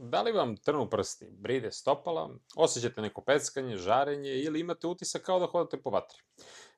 Da li vam trnu prsti, bride stopala, osjećate neko peckanje, žarenje ili imate utisak kao da hodate po vatri?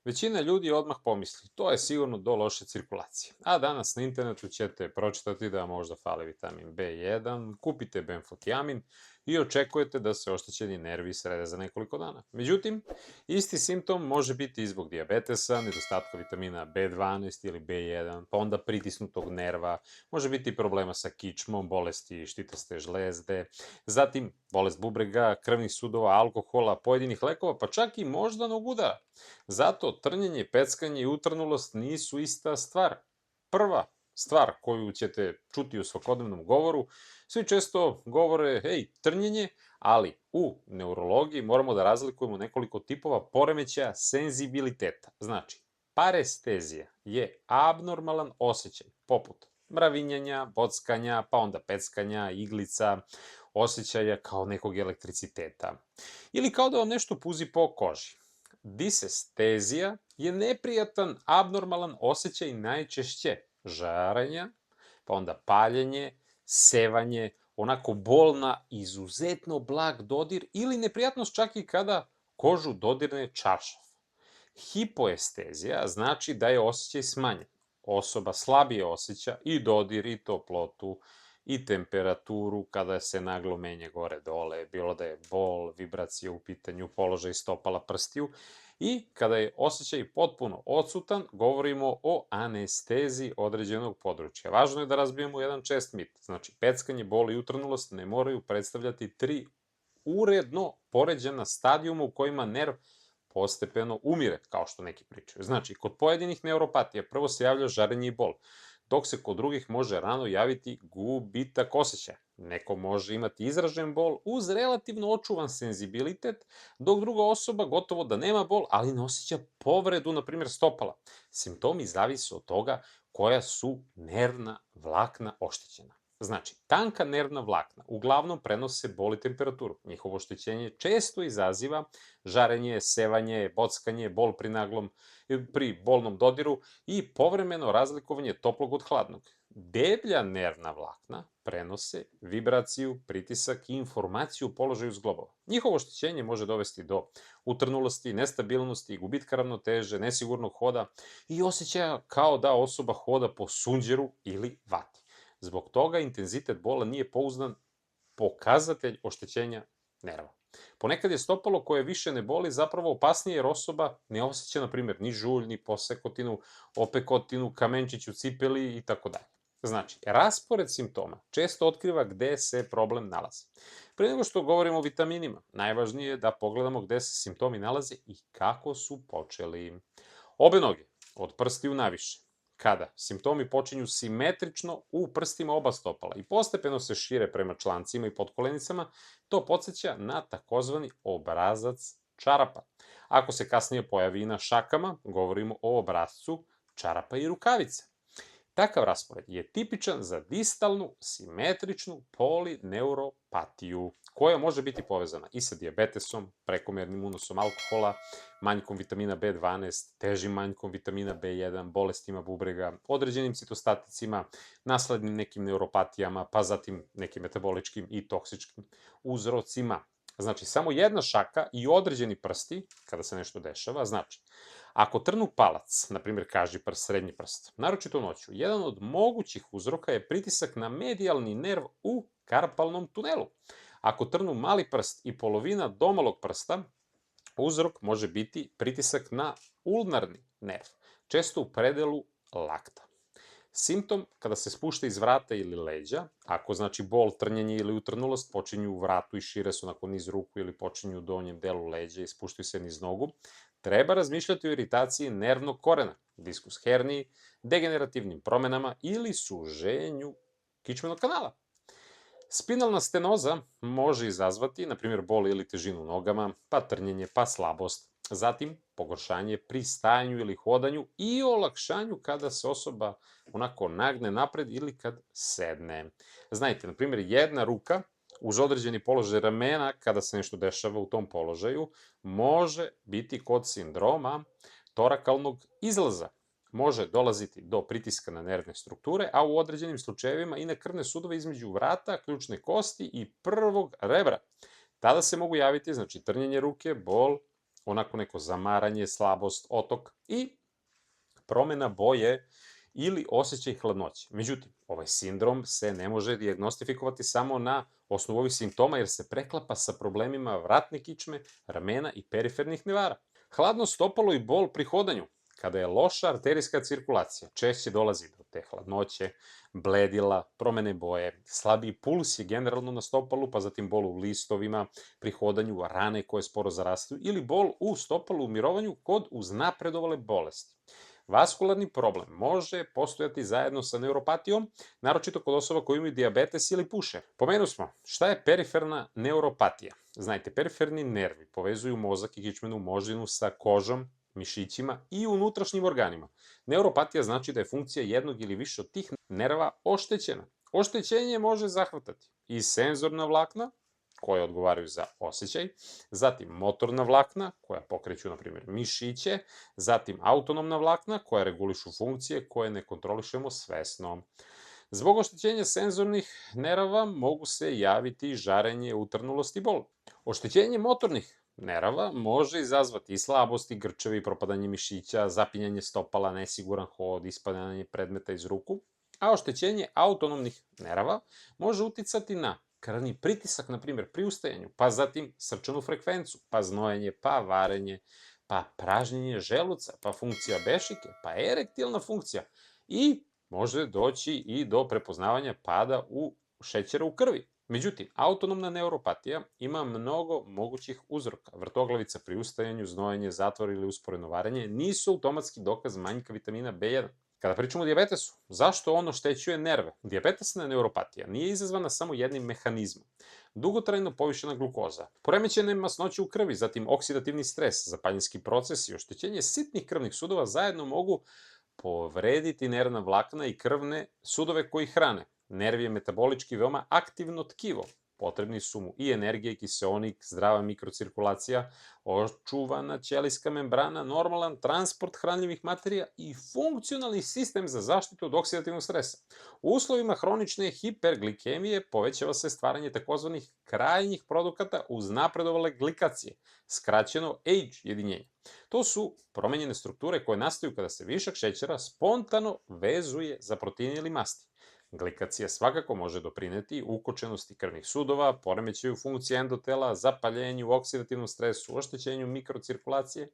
Većina ljudi odmah pomisli, to je sigurno do loše cirkulacije. A danas na internetu ćete pročitati da možda fali vitamin B1, kupite benfotiamin i očekujete da se oštećeni nervi srede za nekoliko dana. Međutim, isti simptom može biti i zbog dijabetesa, nedostatka vitamina B12 ili B1, pa onda pritisnutog nerva, može biti problema sa kičmom, bolesti štitaste žlezde, zatim bolest bubrega, krvnih sudova, alkohola, pojedinih lekova, pa čak i moždanog udara. Zato trnjenje, peckanje i utrnulost nisu ista stvar. Prva stvar koju ćete čuti u svakodnevnom govoru, svi često govore, hej, trnjenje, ali u neurologiji moramo da razlikujemo nekoliko tipova poremećaja senzibiliteta. Znači, parestezija je abnormalan osjećaj, poput mravinjanja, bockanja, pa onda peckanja, iglica, osjećaja kao nekog elektriciteta. Ili kao da vam nešto puzi po koži. Disestezija je neprijatan, abnormalan osjećaj najčešće žarenja, pa onda paljenje, sevanje, onako bolna, izuzetno blag dodir ili neprijatnost čak i kada kožu dodirne čaršaf. Hipoestezija znači da je osjećaj smanjen. Osoba slabije osjeća i dodir, i toplotu, i temperaturu kada se naglo menja gore-dole, bilo da je bol, vibracija u pitanju, položaj stopala prstiju. I kada je osjećaj potpuno odsutan, govorimo o anesteziji određenog područja. Važno je da razbijemo jedan čest mit. Znači, peckanje, bol i utrnulost ne moraju predstavljati tri uredno poređena stadijuma u kojima nerv postepeno umire, kao što neki pričaju. Znači, kod pojedinih neuropatija prvo se javlja žarenje i bol, dok se kod drugih može rano javiti gubitak osjećaja. Neko može imati izražen bol uz relativno očuvan senzibilitet, dok druga osoba gotovo da nema bol, ali ne osjeća povredu, na primjer stopala. Simptomi zavise od toga koja su nervna vlakna oštećena. Znači, tanka nervna vlakna uglavnom prenose bol i temperaturu. Njihovo oštećenje često izaziva žarenje, sevanje, bockanje, bol pri bolnom dodiru i povremeno razlikovanje toplog od hladnog. Deblja nervna vlakna prenose vibraciju, pritisak i informaciju o položaju zglobova. Njihovo oštećenje može dovesti do utrnulosti, nestabilnosti, gubitka ravnoteže, nesigurnog hoda i osjećaja kao da osoba hoda po sunđeru ili vati. Zbog toga intenzitet bola nije pouzdan pokazatelj oštećenja nerva. Ponekad je stopalo koje više ne boli zapravo opasnije jer osoba ne osjeća, na primjer, ni žulj, ni posekotinu, opekotinu, kamenčić u cipeli i tako dalje. Znači, raspored simptoma često otkriva gde se problem nalazi. Pre nego što govorimo o vitaminima, najvažnije je da pogledamo gde se simptomi nalaze i kako su počeli. Obe noge, od prstiju naviše. Kada simptomi počinju simetrično u prstima oba stopala i postepeno se šire prema člancima i potkolenicama, to podsjeća na takozvani obrazac čarapa. Ako se kasnije pojavi i na šakama, govorimo o obrazcu čarapa i rukavice. Takav raspored je tipičan za distalnu, simetričnu polineuropatiju, koja može biti povezana i sa dijabetesom, prekomernim unosom alkohola, manjkom vitamina B12, težim manjkom vitamina B1, bolestima bubrega, određenim citostaticima, naslednim nekim neuropatijama, pa zatim nekim metaboličkim i toksičkim uzrocima. Znači, samo jedna šaka i određeni prsti, kada se nešto dešava, znači, ako trnu palac, na primjer kažiprst, srednji prst, naročito noću, jedan od mogućih uzroka je pritisak na medijalni nerv u karpalnom tunelu. Ako trnu mali prst i polovina domalog prsta, uzrok može biti pritisak na ulnarni nerv, često u predelu lakta. Simptom kada se spušta iz vrata ili leđa, ako znači bol, trnjenje ili utrnulost počinju u vratu i šire se onako niz ruku ili počinju u donjem delu leđa i spuštaju se niz nogu, treba razmišljati o iritaciji nervnog korena, diskus herniji, degenerativnim promenama ili suženju kičmenog kanala. Spinalna stenoza može izazvati, na primjer, bol ili težinu u nogama, pa trnjenje, pa slabost. Zatim, pogoršanje pri stajanju ili hodanju i olakšanju kada se osoba onako nagne napred ili kad sedne. Znajte, na primjer, jedna ruka uz određeni položaj ramena, kada se nešto dešava u tom položaju, može biti kod sindroma torakalnog izlaza. može dolaziti do pritiska na nervne strukture, a u određenim slučajevima i na krvne sudove između vrata, ključne kosti i prvog rebra. Tada se mogu javiti, znači, trnjenje ruke, bol, onako neko zamaranje, slabost, otok i promena boje ili osjećaj hladnoće. Međutim, ovaj sindrom se ne može dijagnostifikovati samo na osnovu ovih simptoma jer se preklapa sa problemima vratne kičme, ramena i perifernih nevara. Hladno stopalo i bol pri hodanju. Kada je loša arterijska cirkulacija, češće dolazi do te hladnoće, bledila, promene boje, slabiji puls je generalno na stopalu, pa zatim bol u listovima, pri hodanju, rane koje sporo zarastu ili bol u stopalu u mirovanju kod uznapredovale bolesti. Vaskularni problem može postojati zajedno sa neuropatijom, naročito kod osoba koji imaju dijabetes ili puše. Pomenu smo, šta je periferna neuropatija? Znajte, periferni nervi povezuju mozak i kičmenu moždinu sa kožom, mišićima i unutrašnjim organima. Neuropatija znači da je funkcija jednog ili više od tih nerva oštećena. Oštećenje može zahvatati i senzorna vlakna, koje odgovaraju za osjećaj, zatim motorna vlakna, koja pokreću, na primjer, mišiće, zatim autonomna vlakna, koja regulišu funkcije koje ne kontrolišemo svesno. Zbog oštećenja senzornih nerava mogu se javiti žarenje, utrnulost i bol. Oštećenje motornih nerava može izazvati i slabost, i grčevi, i propadanje mišića, zapinjanje stopala, nesiguran hod, ispadanje predmeta iz ruku, a oštećenje autonomnih nerava može uticati na krvni pritisak, na primjer, pri ustajanju, pa zatim srčanu frekvenciju, pa znojenje, pa varenje, pa pražnjenje želuca, pa funkcija bešike, pa erektilna funkcija i može doći i do prepoznavanja pada šećera u krvi. Međutim, autonomna neuropatija ima mnogo mogućih uzroka. Vrtoglavica pri ustajanju, znojenje, zatvor ili usporeno varenje nisu automatski dokaz manjka vitamina B1. Kada pričamo o dijabetesu, zašto on oštećuje nerve? Dijabetesna neuropatija nije izazvana samo jednim mehanizmom. Dugotrajno povišena glukoza, poremećene masnoće u krvi, zatim oksidativni stres, zapaljinski procesi i oštećenje sitnih krvnih sudova zajedno mogu povrediti nervna vlakna i krvne sudove koji hrane. Nerv je metabolički veoma aktivno tkivo. Potrebni su mu i energija i kiseonik, zdrava mikrocirkulacija, očuvana ćelijska membrana, normalan transport hranljivih materija i funkcionalni sistem za zaštitu od oksidativnog stresa. U uslovima hronične hiperglikemije povećava se stvaranje takozvanih krajnjih produkata uz napredovale glikacije, skraćeno AGE jedinjenje. To su promenjene strukture koje nastaju kada se višak šećera spontano vezuje za proteine ili masti. Glikacija svakako može doprineti ukočenosti krvnih sudova, poremećaju funkcije endotela, zapaljenju, oksidativnom stresu, oštećenju mikrocirkulacije.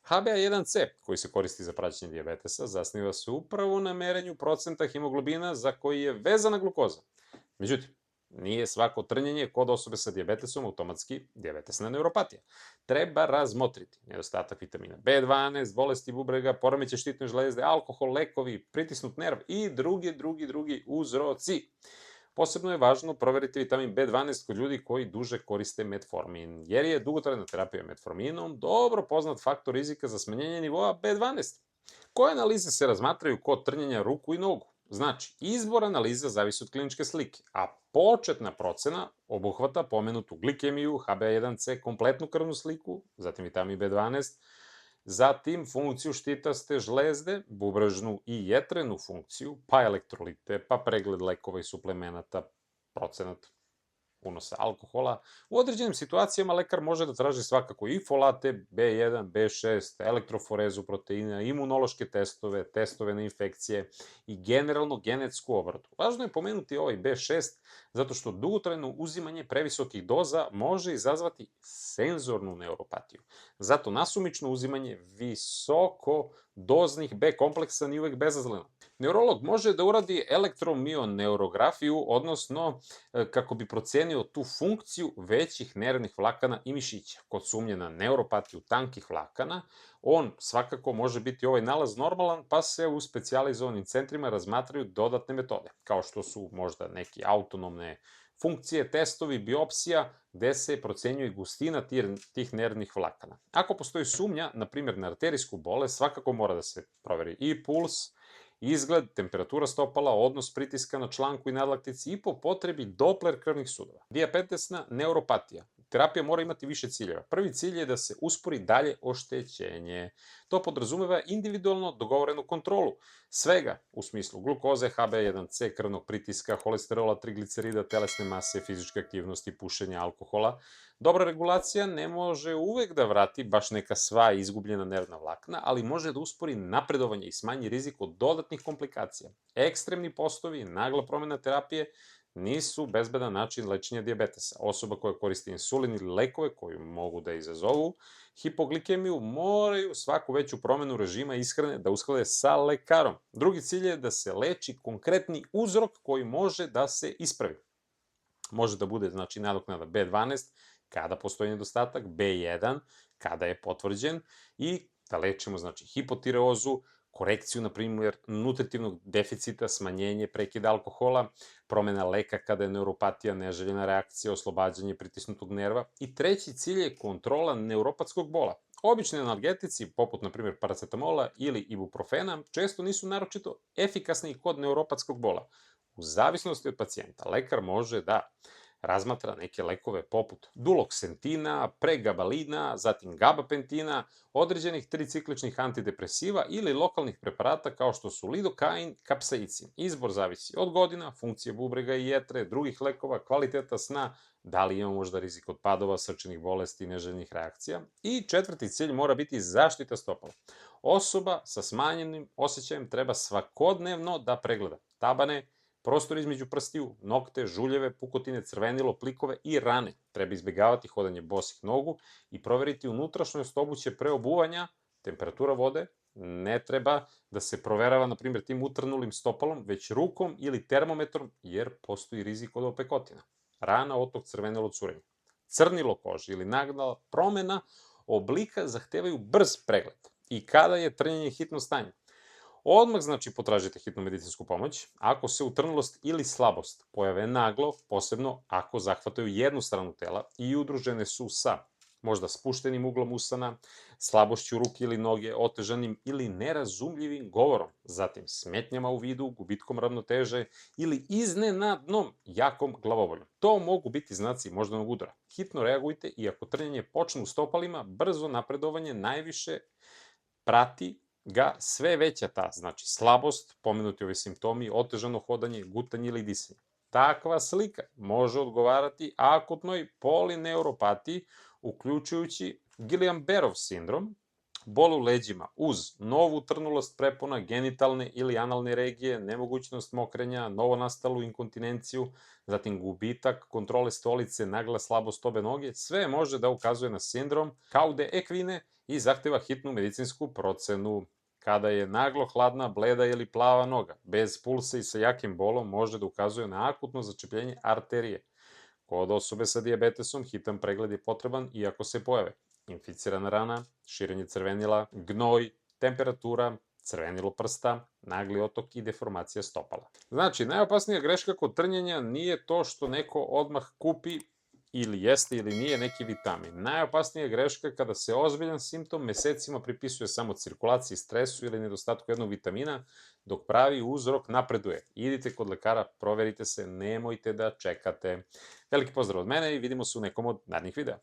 HbA1c, koji se koristi za praćenje dijabetesa, zasniva se upravo na merenju procenta hemoglobina za koji je vezana glukoza. Međutim, nije svako trnjenje kod osobe sa dijabetesom automatski dijabetesna neuropatija. Treba razmotriti nedostatak vitamina B12, bolesti bubrega, poremećaj štitne žlezde, alkohol, lekovi, pritisnut nerv i drugi uzroci. Posebno je važno proveriti vitamin B12 kod ljudi koji duže koriste metformin, jer je dugotrajna terapija metforminom dobro poznat faktor rizika za smanjenje nivoa B12. Koje analize se razmatraju kod trnjenja ruku i nogu? Znači, izbor analiza zavisi od kliničke slike, a početna procena obuhvata pomenutu glikemiju, HbA1c, kompletnu krvnu sliku, zatim vitamin B12, zatim funkciju štitaste žlezde, bubrežnu i jetrenu funkciju, pa elektrolite, pa pregled lekova i suplemenata, procenat unosa alkohola. U određenim situacijama lekar može da traži svakako i folate, B1, B6, elektroforezu proteina, imunološke testove, testove na infekcije i generalno genetsku obradu. Važno je pomenuti ovaj B6 zato što dugotrajno uzimanje previsokih doza može izazvati senzornu neuropatiju. Zato nasumično uzimanje visoko doznih B kompleksa nije uvek bezazleno. Neurolog može da uradi elektromioneurografiju, odnosno kako bi procenio tu funkciju većih nervnih vlakana i mišića. Kod sumnje na neuropatiju tankih vlakana, on svakako može biti ovaj nalaz normalan, pa se u specijalizovanim centrima razmatraju dodatne metode, kao što su možda neke autonomne funkcije, testovi, biopsija, gde se procenjuje gustina tih nervnih vlakana. Ako postoji sumnja, na primjer na arterijsku bolest, svakako mora da se proveri i puls, izgled, temperatura stopala, odnos pritiska na članku i nadlaktici i po potrebi Doppler krvnih sudova. Dijabetesna neuropatija terapija mora imati više ciljeva. Prvi cilj je da se uspori dalje oštećenje. To podrazumeva individualno dogovorenu kontrolu svega u smislu glukoze, HB1C, krvnog pritiska, holesterola, triglicerida, telesne mase, fizičke aktivnosti, pušenja, alkohola. Dobra regulacija ne može uvek da vrati baš neka sva izgubljena nervna vlakna, ali može da uspori napredovanje i smanji rizik od dodatnih komplikacija. Ekstremni postovi, nagla promena terapije nisu bezbedan način lečenja dijabetesa. Osoba koja koristi insulin ili lekove koji mogu da izazovu hipoglikemiju moraju svaku veću promenu režima ishrane da usklade sa lekarom. Drugi cilj je da se leči konkretni uzrok koji može da se ispravi. Može da bude, znači, nadoknada B12, kada postoji nedostatak, B1, kada je potvrđen, i da lečimo, znači, hipotireozu, korekciju, na primjer, nutritivnog deficita, smanjenje prekida alkohola, promena leka kada je neuropatija, neželjena reakcija, oslobađanje pritisnutog nerva. I treći cilj je kontrola neuropatskog bola. Obični analgetici, poput, na primjer, paracetamola ili ibuprofena, često nisu naročito efikasni kod neuropatskog bola. U zavisnosti od pacijenta, lekar može da razmatra neke lekove poput duloksentina, pregabalina, zatim gabapentina, određenih tricikličnih antidepresiva ili lokalnih preparata kao što su lidokain, kapsaicin. Izbor zavisi od godina, funkcije bubrega i jetre, drugih lekova, kvaliteta sna, da li imamo možda rizik od padova, srčanih bolesti i neželjenih reakcija. I četvrti cilj mora biti zaštita stopala. Osoba sa smanjenim osjećajem treba svakodnevno da pregleda tabane, prostor između prstiju, nokte, žuljeve, pukotine, crvenilo, plikove i rane. Treba izbjegavati hodanje bosih nogu i proveriti unutrašnjost obuće pre obuvanja, temperatura vode. Ne treba da se proverava, na primjer, tim utrnulim stopalom, već rukom ili termometrom, jer postoji rizik od opekotina. Rana, otok, crvenilo, curenje. Crnilo kože ili nagla promena oblika zahtevaju brz pregled. I kada je trnjenje hitno stanje? Odmah, znači, potražite hitnu medicinsku pomoć ako se utrnulost ili slabost pojave naglo, posebno ako zahvataju jednu stranu tela i udružene su sa možda spuštenim uglom usana, slabošću ruke ili noge, otežanim ili nerazumljivim govorom, zatim smetnjama u vidu, gubitkom ravnoteže ili iznenadnom jakom glavoboljom. To mogu biti znaci moždanog udara. Hitno reagujte i ako trnjenje počne u stopalima, brzo napredovanje najviše prati ga sve veća ta, znači slabost, pomenuti ovi simptomi, otežano hodanje, gutanje ili disanje. Takva slika može odgovarati akutnoj polineuropatiji, uključujući Guillain-Barrov sindrom, bol u leđima uz novu utrnulost prepona, genitalne ili analne regije, nemogućnost mokrenja, novonastalu inkontinenciju, zatim gubitak kontrole stolice, nagla slabost obe noge, sve može da ukazuje na sindrom Caude Equine i zahteva hitnu medicinsku procenu. Kada je naglo hladna, bleda ili plava noga, bez pulsa i sa jakim bolom, može da ukazuje na akutno začepljenje arterije. Kod osobe sa dijabetesom hitan pregled je potreban iako se pojave inficirana rana, širenje crvenila, gnoj, temperatura, crvenilo prsta, nagli otok i deformacija stopala. Znači, najopasnija greška kod trnjenja nije to što neko odmah kupi ili jeste ili nije neki vitamin. Najopasnija je greška kada se ozbiljan simptom mesecima pripisuje samo cirkulaciji, stresu ili nedostatku jednog vitamina, dok pravi uzrok napreduje. Idite kod lekara, proverite se, nemojte da čekate. Veliki pozdrav od mene i vidimo se u nekom od narednih videa.